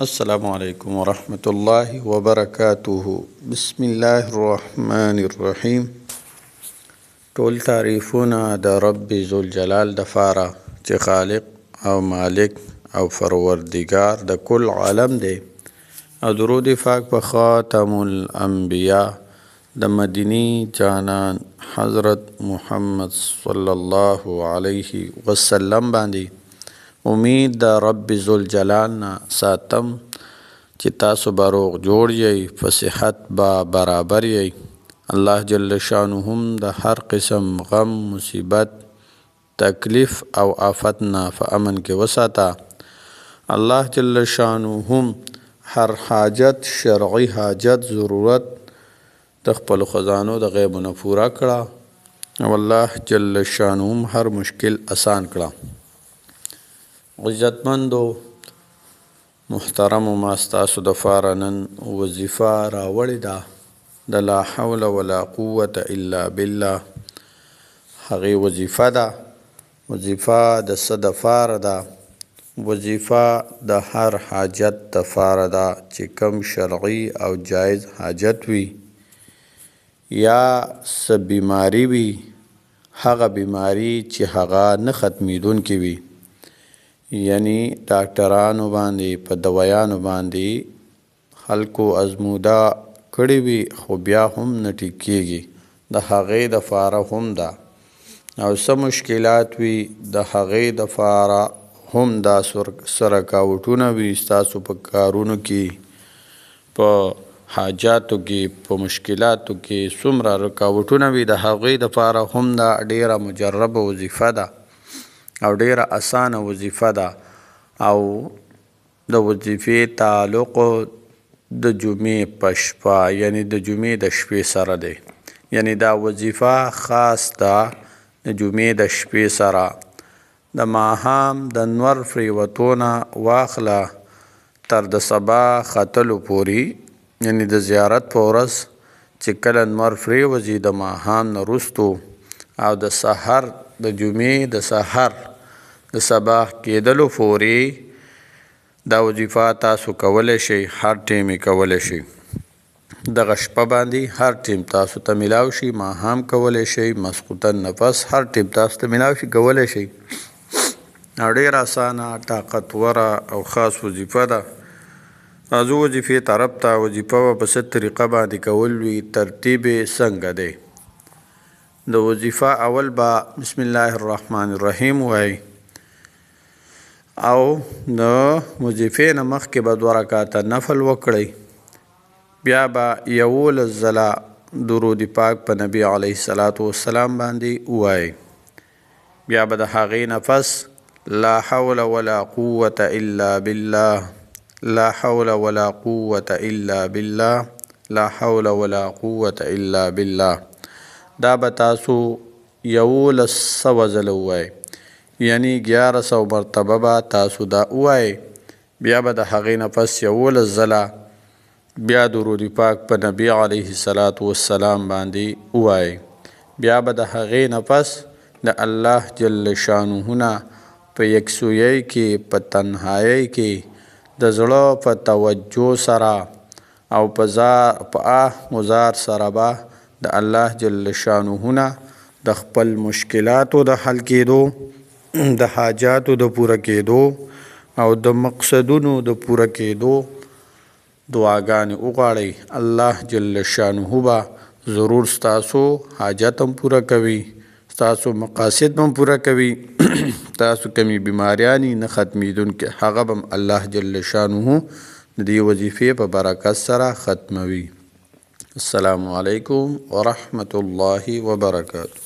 السلام علیکم ورحمۃ اللہ وبرکاتہ. بسم الله الرحمن الرحیم. ټول تعریفونه د رب ذوالجلال د فاره چې خالق او مالک او پروردگار د کل عالم دی، او درود پاک په خاتم الانبیاء د مدینی جانان حضرت محمد صلی الله علیه وسلم باندې. امید د رب ذوالجلال نه ساتم چې تاسو به روغ جوړ یئ، په صحت به برابر یئ. الله جل شانه هم د هر قسم غم، مصیبت، تکلیف او آفت نه په امن کې وساته. الله جل شانه هم هر حاجت، شرعي حاجت، ضرورت د خپل خزانو د غیب نه پوره کړه، او الله جل شانه هم هر مشکل آسان کړه. عزتمندو محترمو، ما ستاسو د پاره نن وظیفه راوړې ده د لا حول ولا قوة الا بالله. هغې وظیفه ده، وظیفه د څه د پاره ده؟ وظیفه د هر حاجت د پاره ده چې کم شرعي او جایز حاجت وي، یا څه بیماری وي، هغه بیماری چې هغه نه ختمیدونکې وي، یعنی ډاکټرانو باندې په دوایانو باندې خلکو ازموده کړي وي خو بیا هم نه ټیک کیږي، د هغې د پاره هم ده. او څه مشکلات وي د هغې د پاره هم دا څه رکاوټونه وي ستاسو په کارونو کې، په حاجاتو کې، په مشکلاتو کې څومره رکاوټونه وي، د هغې د پاره هم دا ډیره مجربه وظیفه ده او ډیره اسانه وظیفه ده. او د وظیفې تعلق د جمعې په شپه، یعنی د جمعې د شپې سره دی. یعنی دا وظیفه خاص ده د جمعې د شپې سره. د ماښام د نور پریوتو نه واخله تر د سبا ختلو پورې، یعنی د زیارت په ورځ چې کله نور پریوځي د ماښام نه وروستو، او د سحر د جمعې د سحر د صباح کېدلو پورې دا وظیفه تاسو کولی شئ، هر ټیم یې کولی شئ. دغه شپه باندې هر ټیم تاسو ته میلاو شي، ماښام کولی شئ، ماسخوتن نه پس هر ټیم تاسو ته میلاو شي، کولی شئ. او ډېره اسانه، طاقتوره او خاص وظیفه ده. راځو وظیفې طرف ته. وظیفه به په څه طریقه باندې کول وي، ترتیب یې څنګه دی؟ د وظیفه اول به بسم الله الرحمن الرحیم وایي، او د وظیفې نه مخکې به 2 رکعاته نفل وکړئ. بیا به 11 ځله درود پاک په نبی علیه الصلاة والسلام باندې ووایئ. بیا به د هغې نه پس لا حول ولا قوة الا بالله، لا حول ولا قوة الا بالله، لا حول ولا قوة الا بالله. دا به تاسو 1100 ځله ووایئ، یعنی 1100 مرتبه به تاسو دا ووایئ. بیا به د هغې نه پس 11 ځله بیا درود پاک په نبی علیه الصلاة والسلام باندې ووایئ. بیا به د هغې نه پس د الله جل شانه نه په یکسویۍ کې، په تنهایۍ کې، د زړه په توجه سره او په آه مزار سره به د الله جل شانه نه د خپل مشکلاتو د حل کېدو، د حاجاتو د پوره کېدو او د مقصدونو د پوره کېدو دعاګانې وغواړئ. الله جل شانه به ضرور ستاسو حاجت هم پوره کوي، ستاسو مقاصد هم پوره کوي. تاسو کمی بیماریانی نه ختمیدونکې هغه به الله جل شانه د دې وظیفې په برکت سره ختموي. السلام علیکم ورحمة الله وبرکاته.